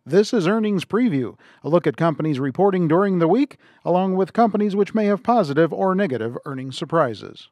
This is Earnings Preview, a look at companies reporting during the week, along with companies which may have positive or negative earnings surprises.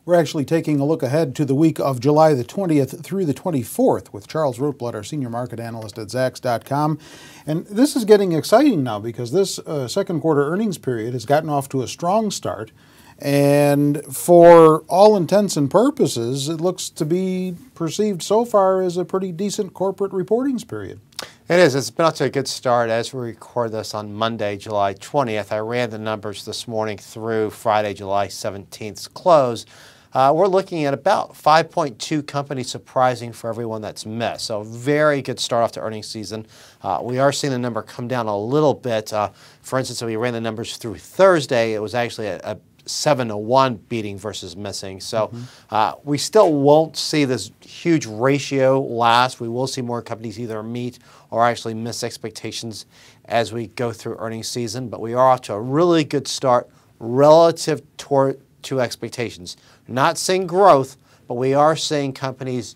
We're actually taking a look ahead to the week of July the 20th through the 24th with Charles Rotblatt, our senior market analyst at Zacks.com. And this is getting exciting now because this second quarter earnings period has gotten off to a strong start. And for all intents and purposes, it looks to be perceived so far as a pretty decent corporate reportings period. It is. It's been off to a good start as we record this on Monday, July 20th. I ran the numbers this morning through Friday, July 17th's close. We're looking at about 5.2 companies surprising for everyone that's missed. So very good start off to earnings season. We are seeing the number come down a little bit. For instance, if we ran the numbers through Thursday, it was actually a 7-to-1 beating versus missing. So we still won't see this huge ratio last. We will see more companies either meet or actually miss expectations as we go through earnings season. But we are off to a really good start relative to expectations. Not seeing growth, but we are seeing companies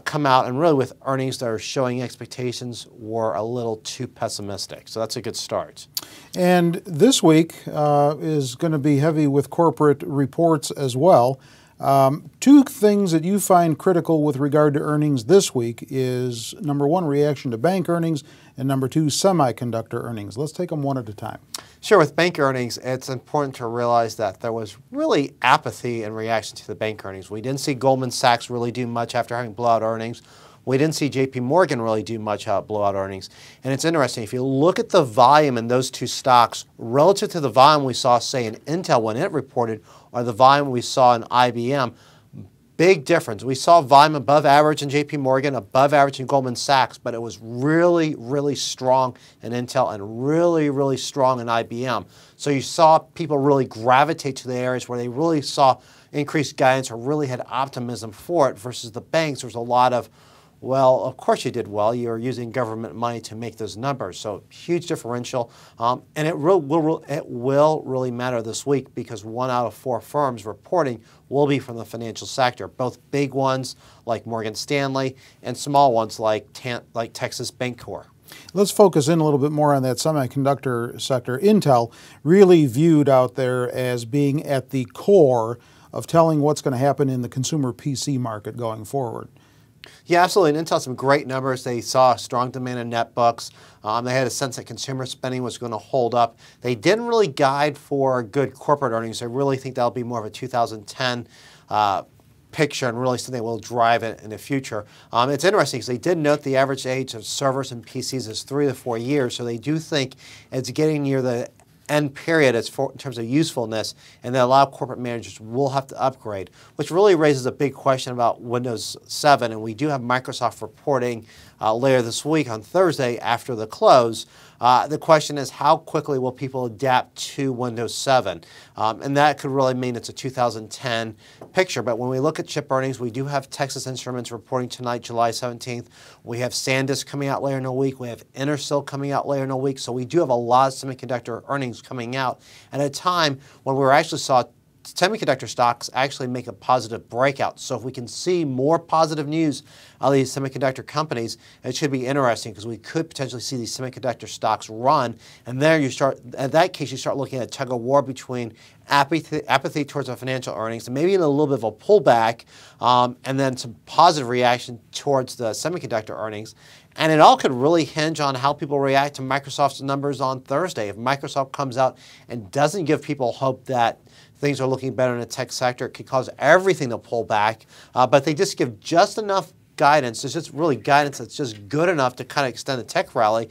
come out and really with earnings that are showing expectations were a little too pessimistic. So that's a good start. And this week is going to be heavy with corporate reports as well. Two things that you find critical with regard to earnings this week is, number one, reaction to bank earnings, and number two, semiconductor earnings. Let's take them one at a time. Sure. With bank earnings, it's important to realize that there was really apathy in reaction to the bank earnings. We didn't see Goldman Sachs really do much after having blowout earnings. We didn't see JP Morgan really do much blowout earnings. And it's interesting, if you look at the volume in those two stocks relative to the volume we saw, say, in Intel when it reported, or the volume we saw in IBM, big difference. We saw volume above average in JP Morgan, above average in Goldman Sachs, but it was really, really strong in Intel and really, really strong in IBM. So you saw people really gravitate to the areas where they really saw increased guidance or really had optimism for it versus the banks. There's a lot of, well, of course you did well. You're using government money to make those numbers. So huge differential. And it will really matter this week because 1 out of 4 firms reporting will be from the financial sector, both big ones like Morgan Stanley and small ones like Texas Bancorp. Let's focus in a little bit more on that semiconductor sector. Intel really viewed out there as being at the core of telling what's going to happen in the consumer PC market going forward. Yeah, absolutely. And Intel had some great numbers. They saw strong demand in netbooks. They had a sense that consumer spending was going to hold up. They didn't really guide for good corporate earnings. I really think that'll be more of a 2010 picture and really something that will drive it in the future. It's interesting because they did note the average age of servers and PCs is 3 to 4 years. So they do think it's getting near the end period in terms of usefulness, and that a lot of corporate managers will have to upgrade, which really raises a big question about Windows 7. And we do have Microsoft reporting later this week on Thursday after the close. The question is, how quickly will people adapt to Windows 7? And that could really mean it's a 2010 picture. But when we look at chip earnings, we do have Texas Instruments reporting tonight, July 17th. We have SanDisk coming out later in the week. We have Intersil coming out later in the week. So we do have a lot of semiconductor earnings coming out at a time when we actually saw semiconductor stocks actually make a positive breakout. So if we can see more positive news out of these semiconductor companies, it should be interesting because we could potentially see these semiconductor stocks run. And there you start, in that case, you start looking at a tug of war between apathy towards the financial earnings and maybe a little bit of a pullback and then some positive reaction towards the semiconductor earnings. And it all could really hinge on how people react to Microsoft's numbers on Thursday. If Microsoft comes out and doesn't give people hope that things are looking better in the tech sector, it could cause everything to pull back. But they just give just enough guidance. It's just really guidance that's just good enough to kind of extend the tech rally.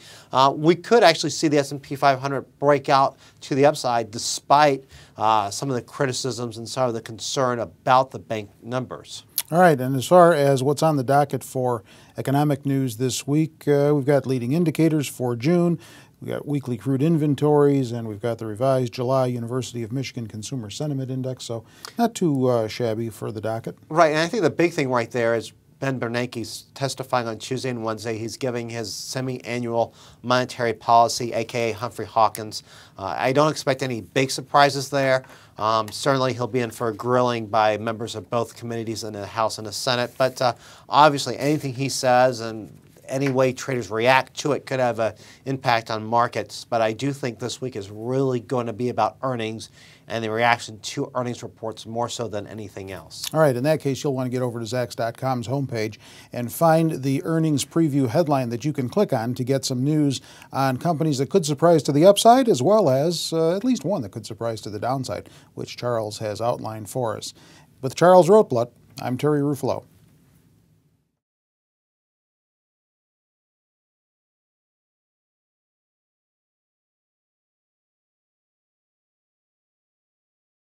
We could actually see the S&P 500 break out to the upside despite some of the criticisms and some of the concern about the bank numbers. All right, and as far as what's on the docket for economic news this week, we've got leading indicators for June. We've got weekly crude inventories, and we've got the revised July University of Michigan Consumer Sentiment Index, so not too shabby for the docket. Right, and I think the big thing right there is Ben Bernanke's testifying on Tuesday and Wednesday. He's giving his semi-annual monetary policy, a.k.a. Humphrey Hawkins. I don't expect any big surprises there. Certainly he'll be in for a grilling by members of both committees in the House and the Senate. But obviously anything he says and any way traders react to it could have an impact on markets. But I do think this week is really going to be about earnings and the reaction to earnings reports more so than anything else. All right, in that case, you'll want to get over to Zacks.com's homepage and find the earnings preview headline that you can click on to get some news on companies that could surprise to the upside, as well as at least one that could surprise to the downside, which Charles has outlined for us. With Charles Rotblatt, I'm Terry Ruffalo.